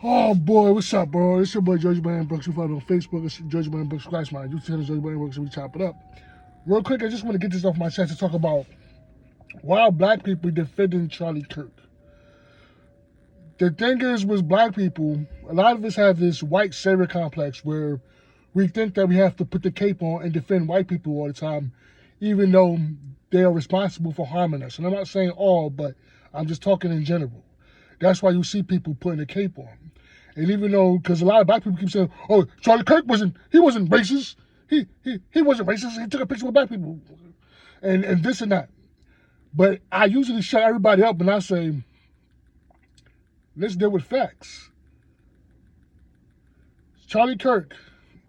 Oh boy, what's up, bro? It's your boy Judge Brian Brooks. You follow me on Facebook. It's Judge Brian Brooks. Scratch my YouTube channel, Judge Brian Brooks, and we chop it up. Real quick, I just want to get this off my chest to talk about why black people defending Charlie Kirk. The thing is, with black people, a lot of us have this white savior complex where we think that we have to put the cape on and defend white people all the time, even though they are responsible for harming us. And I'm not saying all, but I'm just talking in general. That's why you see people putting a cape on. And even though, because a lot of black people keep saying, oh, Charlie Kirk wasn't racist. He wasn't racist. He took a picture with black people. And this and that. But I usually shut everybody up and I say, let's deal with facts. Charlie Kirk,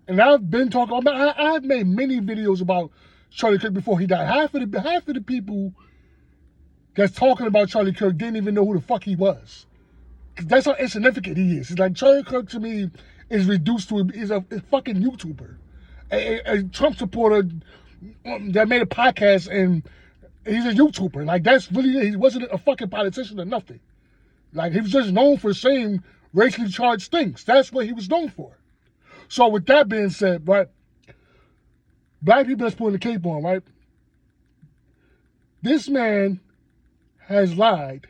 and I've been talking about, I've made many videos about Charlie Kirk before he died. Half of the people that's talking about Charlie Kirk didn't even know who the fuck he was. That's how insignificant he is. It's like Charlie Kirk to me is reduced to is a fucking YouTuber, a Trump supporter that made a podcast, and he's a YouTuber. Like that's really, he wasn't a fucking politician or nothing. Like he was just known for saying racially charged things. That's what he was known for. So with that being said, right, black people that's putting the cape on, right? This man has lied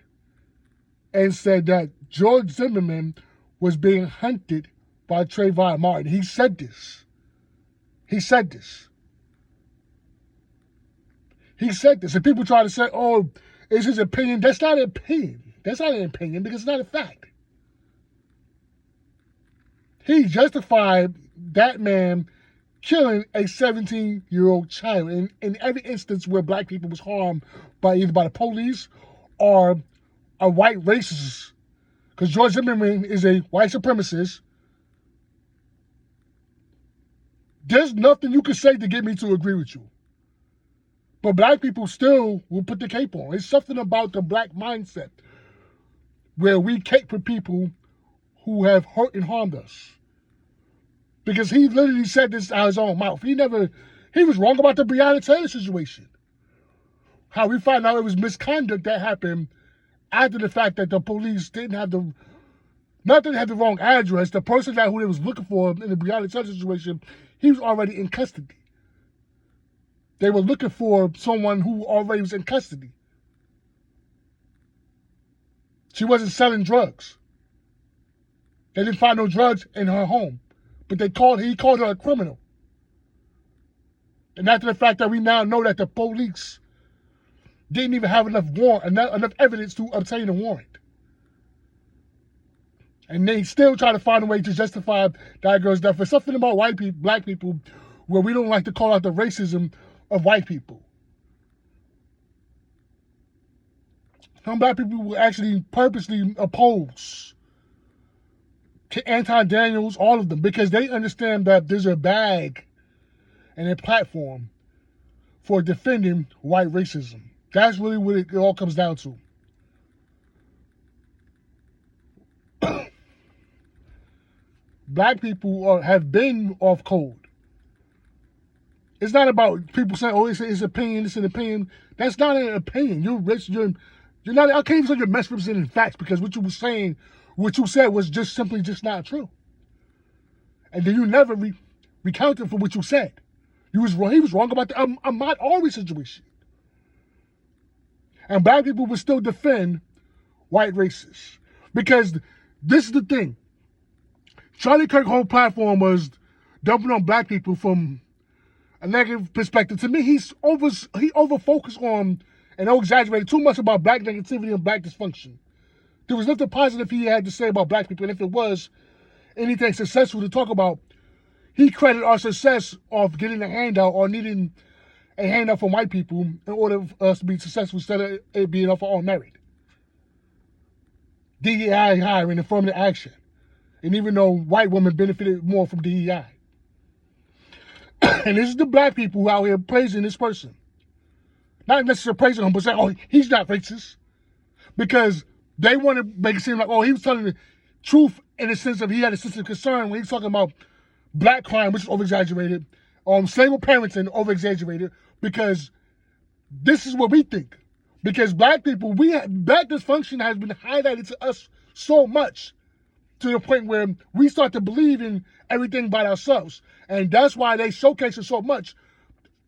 and said that George Zimmerman was being hunted by Trayvon Martin. He said this. He said this. He said this. And people try to say, oh, it's his opinion. That's not an opinion. That's not an opinion because it's not a fact. He justified that man killing a 17-year-old child in every instance where black people was harmed by either by the police or a white racist. Because George Zimmerman is a white supremacist. There's nothing you can say to get me to agree with you. But black people still will put the cape on. It's something about the black mindset where we cape for people who have hurt and harmed us. Because he literally said this out of his own mouth. He was wrong about the Breonna Taylor situation. How we find out it was misconduct that happened after the fact that the police didn't have not that they had the wrong address. The person who they was looking for in the Breonna Taylor situation, he was already in custody. They were looking for someone who already was in custody. She wasn't selling drugs. They didn't find no drugs in her home. But he called her a criminal. And after the fact that we now know that the police didn't even have enough evidence to obtain a warrant. And they still try to find a way to justify that girl's death. There's something about black people, where we don't like to call out the racism of white people. Some black people will actually purposely oppose Anton Daniels, all of them, because they understand that there's a bag and a platform for defending white racism. That's really what it all comes down to. Black people have been off code. It's not about people saying, oh, it's an opinion, it's an opinion. That's not an opinion. You're rich, you're not, I can't even say you're misrepresenting facts, because what you said was just simply not true. And then you never recounted for what you said. He was wrong about the Ahmaud Arbery situation. And black people would still defend white racists. Because this is the thing. Charlie Kirk's whole platform was dumping on black people from a negative perspective. To me, he over-focused on and over-exaggerated too much about black negativity and black dysfunction. There was nothing positive he had to say about black people. And if it was anything successful to talk about, he credited our success of getting a handout or needing a handout from white people in order for us to be successful instead of it being off our own merit. DEI hiring, affirmative action. And even though white women benefited more from DEI. And this is the black people who out here praising this person. Not necessarily praising him, but saying, oh, he's not racist. Because they want to make it seem like, oh, he was telling the truth in the sense of he had a sense of concern when he's talking about black crime, which is over-exaggerated, single parenting, over-exaggerated, because this is what we think. Because black people, black dysfunction has been highlighted to us so much to the point where we start to believe in everything by ourselves. And that's why they showcase it so much,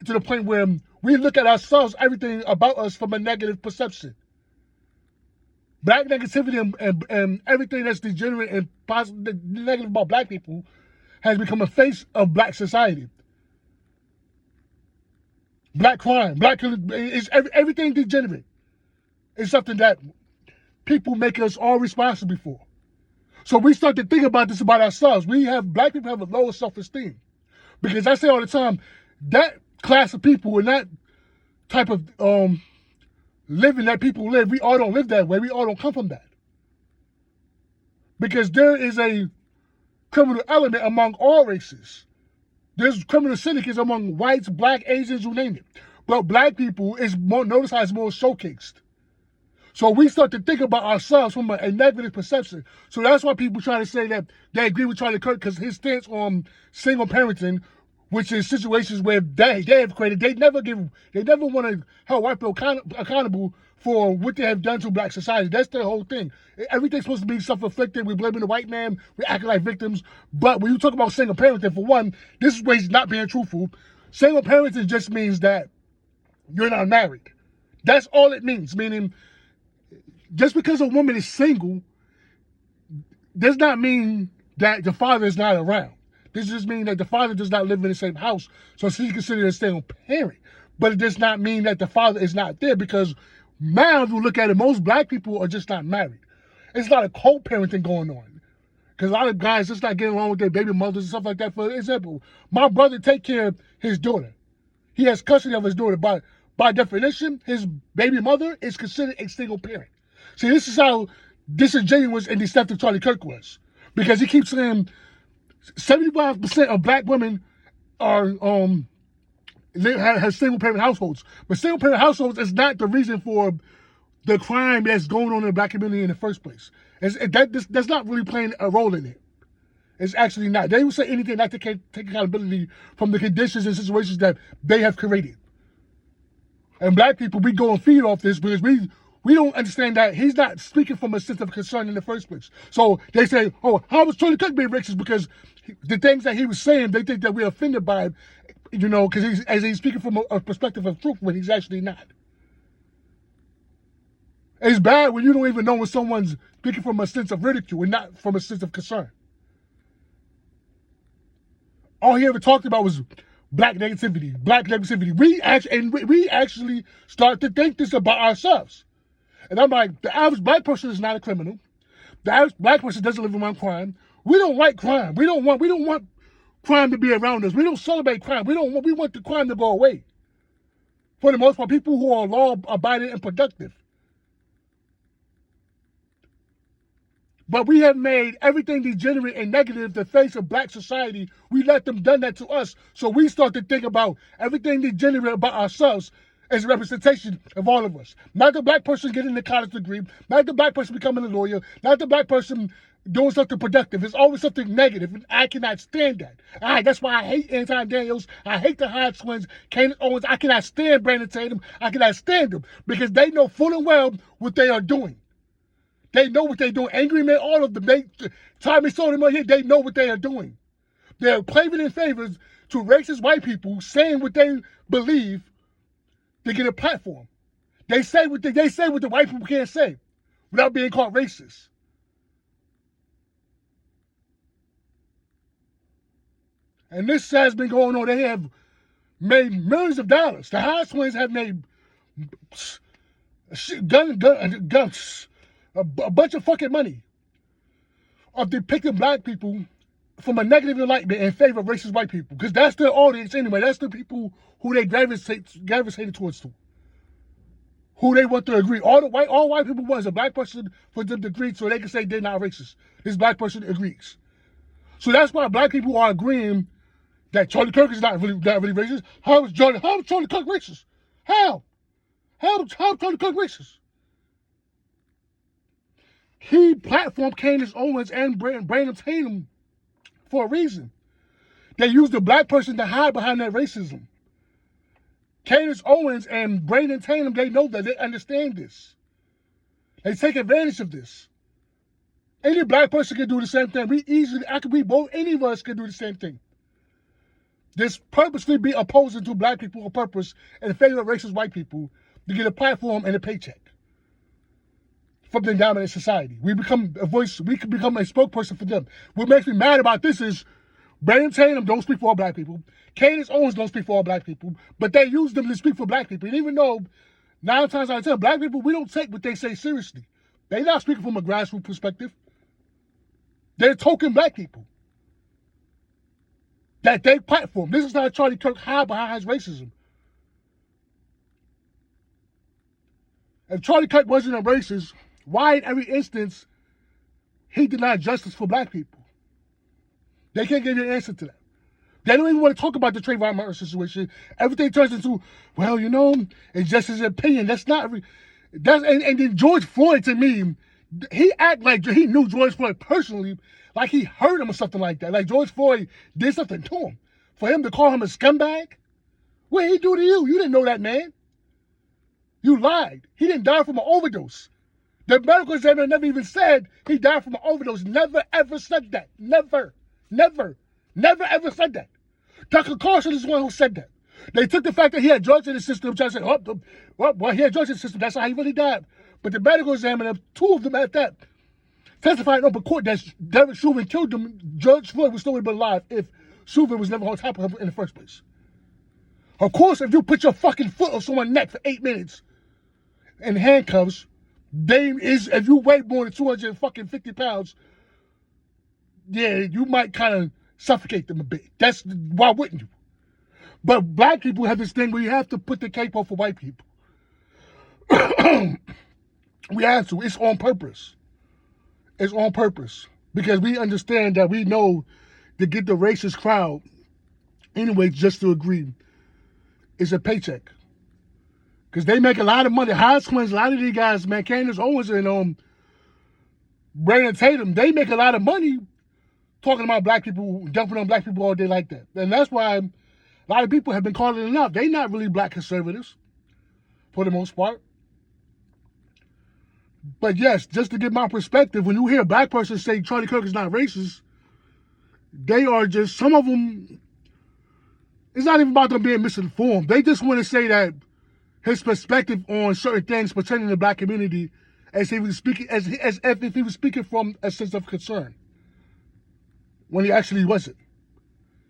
to the point where we look at ourselves, everything about us, from a negative perception. Black negativity and everything that's degenerate and positive, negative about black people has become a face of black society. Black crime, everything degenerate. It's something that people make us all responsible for. So we start to think about this about ourselves. Black people have a lower self-esteem. Because I say all the time, that class of people and that type of living that people live, we all don't live that way. We all don't come from that. Because there is a criminal element among all races. There's criminal syndicates among whites, black, Asians, you name it. But black people is more, notice how it's more showcased. So we start to think about ourselves from a negative perception. So that's why people try to say that they agree with Charlie Kirk, because his stance on single parenting, which is situations where they have created, they never want to hold white people accountable for what they have done to black society. That's their whole thing. Everything's supposed to be self-inflicted. We're blaming the white man. We're acting like victims. But when you talk about single parenting, for one, this is where he's not being truthful. Single parenting just means that you're not married. That's all it means. Meaning, just because a woman is single does not mean that the father is not around. This just means that the father does not live in the same house, so she's considered a single parent. But it does not mean that the father is not there, because now, if you look at it, most black people are just not married. It's a lot of co-parenting going on. Because a lot of guys just not getting along with their baby mothers and stuff like that. For example, my brother takes care of his daughter. He has custody of his daughter. By definition, his baby mother is considered a single parent. See, this is how disingenuous and deceptive Charlie Kirk was. Because he keeps saying 75% of black women are have single parent households. But single parent households is not the reason for the crime that's going on in the black community in the first place. That's not really playing a role in it. It's actually not. They will say anything not to take accountability from the conditions and situations that they have created. And black people, we go and feed off this because we don't understand that he's not speaking from a sense of concern in the first place. So they say, oh, how was Charlie Kirk being racist? Because the things that he was saying, they think that we're offended by it, you know, because he's speaking from a perspective of truth when he's actually not. It's bad when you don't even know when someone's speaking from a sense of ridicule and not from a sense of concern. All he ever talked about was black negativity. We actually start to think this about ourselves. And I'm like, the average black person is not a criminal. The average black person doesn't live around crime. We don't like crime. We don't want crime to be around us. We don't celebrate crime. We want the crime to go away. For the most part, people who are law-abiding and productive. But we have made everything degenerate and negative the face of black society. We let them done that to us. So we start to think about everything degenerate about ourselves as a representation of all of us. Not the black person getting a college degree, not the black person becoming a lawyer, not the black person doing something productive. It's always something negative, and I cannot stand that. That's why I hate Anton Daniels. I hate the Hodge twins, Candace Owens. I cannot stand Brandon Tatum. I cannot stand them because they know full and well what they are doing. They know what they're doing. Angry Men, all of them. Tommy Sotomayor, they know what they are doing. They're playing in favors to racist white people saying what they believe to get a platform. They say what the white people can't say without being called racist. And this has been going on. They have made millions of dollars. The Hodge twins have made guns. A bunch of fucking money of depicting black people from a negative enlightenment in favor of racist white people. Because that's their audience anyway. That's the people who they gravitated towards to. Who they want to agree. All white people want is a black person for them to agree so they can say they're not racist. This black person agrees. So that's why black people are agreeing that Charlie Kirk is not really racist. How is Charlie Kirk racist? How is Charlie Kirk racist? He platformed Candace Owens and Brandon Tatum for a reason. They used the black person to hide behind that racism. Candace Owens and Brandon Tatum, they know that. They understand this. They take advantage of this. Any black person can do the same thing. Any of us can do the same thing. Just purposely be opposing to black people on purpose and favor of racist white people to get a platform and a paycheck from the dominant society. We become a voice, we can become a spokesperson for them. What makes me mad about this is Brandon Tatum don't speak for all black people. Candace Owens don't speak for all black people, but they use them to speak for black people. And even though 9 times out of 10, black people, we don't take what they say seriously. They're not speaking from a grassroots perspective. They're token black people that they platform. This is not Charlie Kirk hide behind his racism. If Charlie Kirk wasn't a racist, why in every instance he denied justice for black people? They can't give you an answer to that. They don't even want to talk about the Trayvon Martin situation. Everything turns into, well, you know, it's just his opinion. That's not. And then George Floyd, to me, he act like he knew George Floyd personally, like he heard him or something like that. Like George Floyd did something to him. For him to call him a scumbag? What did he do to you? You didn't know that man. You lied. He didn't die from an overdose. The medical examiner never even said he died from an overdose. Never, ever said that. Never, ever said that. Tucker Carlson is the one who said that. They took the fact that he had drugs in the system, trying to say, well, he had drugs in the system. That's how he really died. But the medical examiner, 2 of them at that, testified in open court that Derek Chauvin killed him. George Floyd would still have been alive if Chauvin was never on top of him in the first place. Of course, if you put your fucking foot on someone's neck for 8 minutes in handcuffs, if you weigh more than 250 pounds, yeah, you might kind of suffocate them a bit. Why wouldn't you? But black people have this thing where you have to put the cape off for white people. We have to. It's on purpose. It's on purpose. Because we understand that we know to get the racist crowd, anyway, just to agree, is a paycheck. Because they make a lot of money. High Twins, a lot of these guys, man, Candace Owens and Brandon Tatum, they make a lot of money talking about black people, dumping on black people all day like that. And that's why a lot of people have been calling it out. They're not really black conservatives, for the most part. But yes, just to get my perspective, when you hear a black person say Charlie Kirk is not racist, they are just, some of them, it's not even about them being misinformed. They just want to say that his perspective on certain things pertaining to the black community, as he was speaking, as if he was speaking from a sense of concern, when he actually wasn't.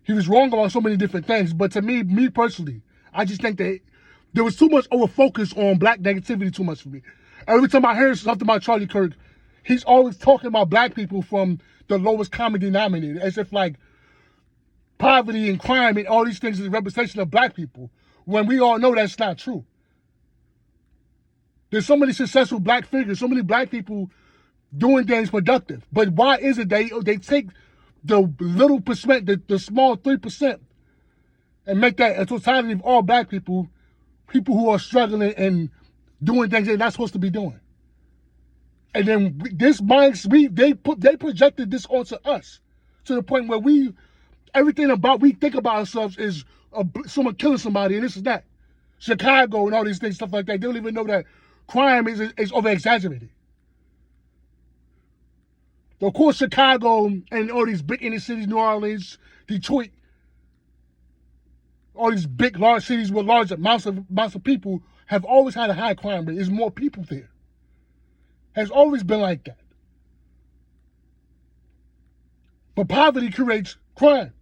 He was wrong about so many different things, but to me personally, I just think that there was too much over focus on black negativity too much for me. Every time I hear something about Charlie Kirk, he's always talking about black people from the lowest common denominator, as if like poverty and crime and all these things is a representation of black people, when we all know that's not true. There's so many successful black figures, so many black people doing things productive. But why is it they take the little percent, the small 3%, and make that a totality of all black people who are struggling and doing things they're not supposed to be doing? And then they projected this onto us to the point where we think about ourselves is someone killing somebody and this is that. Chicago and all these things, stuff like that. They don't even know that crime is over-exaggerated. Of course, Chicago and all these big inner cities, New Orleans, Detroit, all these big, large cities with large amounts of people have always had a high crime rate. There's more people there. Has always been like that. But poverty creates crime.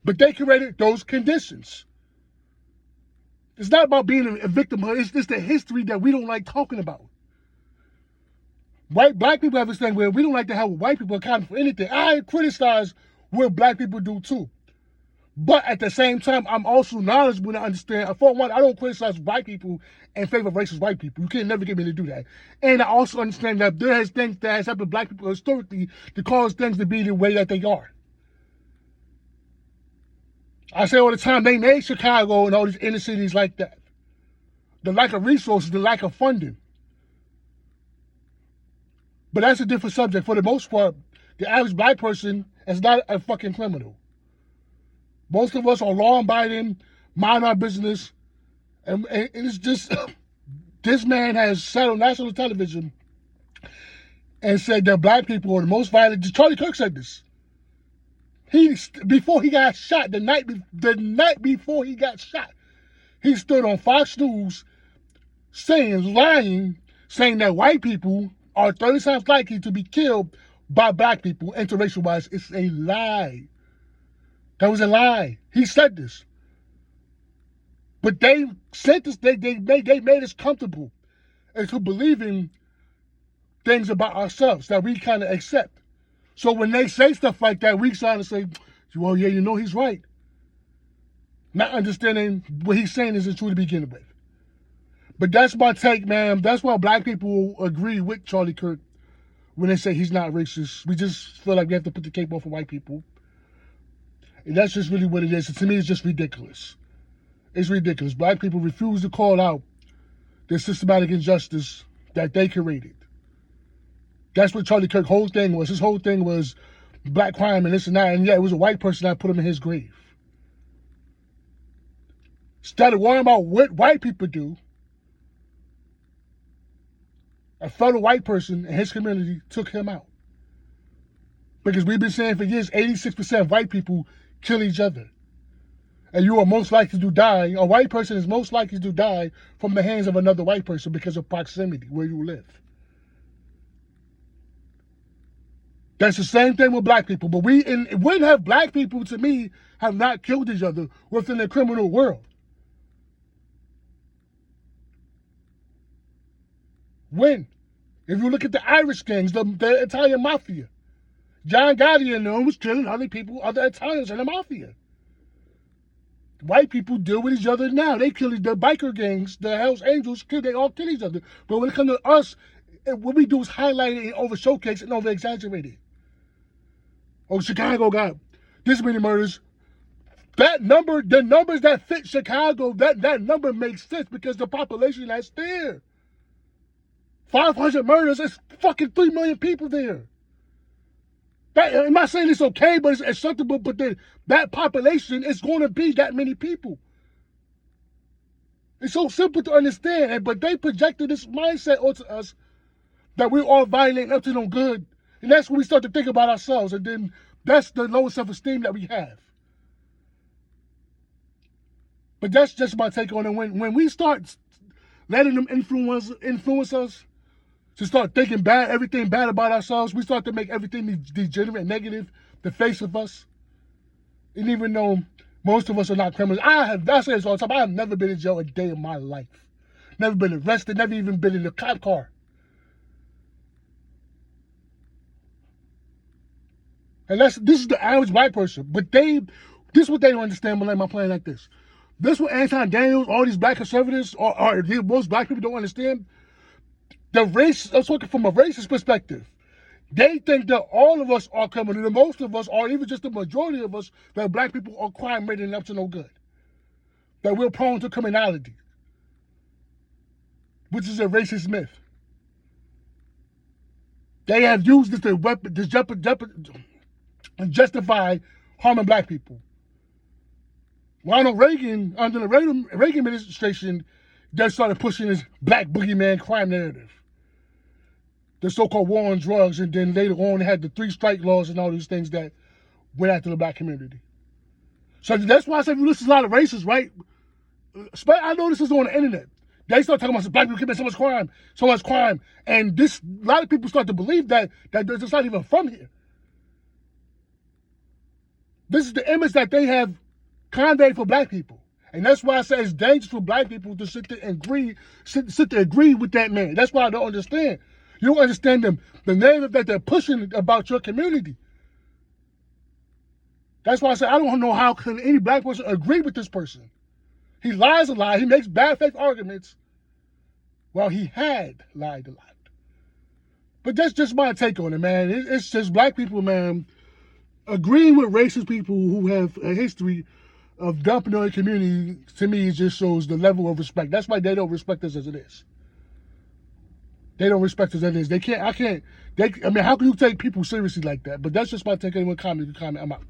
But they created those conditions. It's not about being a victim. It's just the history that we don't like talking about. Black people have this thing where we don't like to have white people account for anything. I criticize what black people do too. But at the same time, I'm also knowledgeable to understand. For one, I don't criticize white people in favor of racist white people. You can't never get me to do that. And I also understand that there has things that has happened to black people historically to cause things to be the way that they are. I say all the time, they made Chicago and all these inner cities like that. The lack of resources, the lack of funding. But that's a different subject. For the most part, the average black person is not a fucking criminal. Most of us are law-abiding, mind our business, and it's just, this man has said on national television, and said that black people are the most violent. Charlie Kirk said this. Before he got shot, the night before he got shot, he stood on Fox News lying, saying that white people are 30 times likely to be killed by black people, interracial-wise. It's a lie. That was a lie. He said this. But they sent us, they made us comfortable into believing things about ourselves that we kind of accept. So when they say stuff like that, we try to say, well, yeah, you know, he's right. Not understanding what he's saying isn't true to begin with. But that's my take, man. That's why black people agree with Charlie Kirk when they say he's not racist. We just feel like we have to put the cape on for white people. And that's just really what it is. And to me, it's just ridiculous. It's ridiculous. Black people refuse to call out the systematic injustice that they created. That's what Charlie Kirk's whole thing was. His whole thing was black crime and this and that. And yeah, it was a white person that put him in his grave. Instead of worrying about what white people do, a fellow white person in his community took him out. Because we've been saying for years, 86% of white people kill each other. And you are most likely to die, a white person is most likely to die from the hands of another white person because of proximity, where you live. That's the same thing with black people. But when have black people, to me, have not killed each other within the criminal world? When? If you look at the Irish gangs, the Italian mafia, John Gotti and them was killing other people, other Italians in the mafia. White people deal with each other now. They kill the biker gangs, the Hells Angels, they all kill each other. But when it comes to us, what we do is highlight it and over showcase it and over exaggerate it. Oh, Chicago got this many murders. That number, the numbers that fit Chicago, that number makes sense because the population that's there. 500 murders, it's fucking 3 million people there. I'm not saying it's okay, but it's acceptable, but that population is going to be that many people. It's so simple to understand, but they projected this mindset onto us that we're all violent and up to no good. And that's when we start to think about ourselves, and then that's the lowest self-esteem that we have. But that's just my take on it. When we start letting them influence us, to start thinking everything bad about ourselves, we start to make everything degenerate, negative, the face of us. And even though most of us are not criminals, I say this all the time, I have never been in jail a day in my life. Never been arrested, never even been in a cop car. And this is the average white person. But this is what they don't understand when I'm playing like this. This is what Anton Daniels, all these black conservatives, or most black people don't understand. I'm talking from a racist perspective. They think that all of us are criminal, that most of us, or even just the majority of us, that black people are crime rated and up to no good. That we're prone to criminality, which is a racist myth. They have used this to justify harming black people. Ronald Reagan, under the Reagan administration, they started pushing this black boogeyman crime narrative. The so-called war on drugs, and then later on they had the 3-strike laws and all these things that went after the black community. So that's why I said, this is a lot of racists, right? I know this is on the internet. They start talking about black people commit so much crime. And a lot of people start to believe that it's not even from here. This is the image that they have conveyed for black people. And that's why I say it's dangerous for black people to sit there and agree with that man. That's why I don't understand. You don't understand the narrative that they're pushing about your community. That's why I say I don't know how can any black person agree with this person. He lies a lie. He makes bad faith arguments. Well, he had lied a lot. But that's just my take on it, man. It's just black people, man, agreeing with racist people who have a history of dumping on the community. To me, it just shows the level of respect. That's why they don't respect us as it is. They don't respect us as it is. How can you take people seriously like that? But that's just my take on it. Comment, I'm out.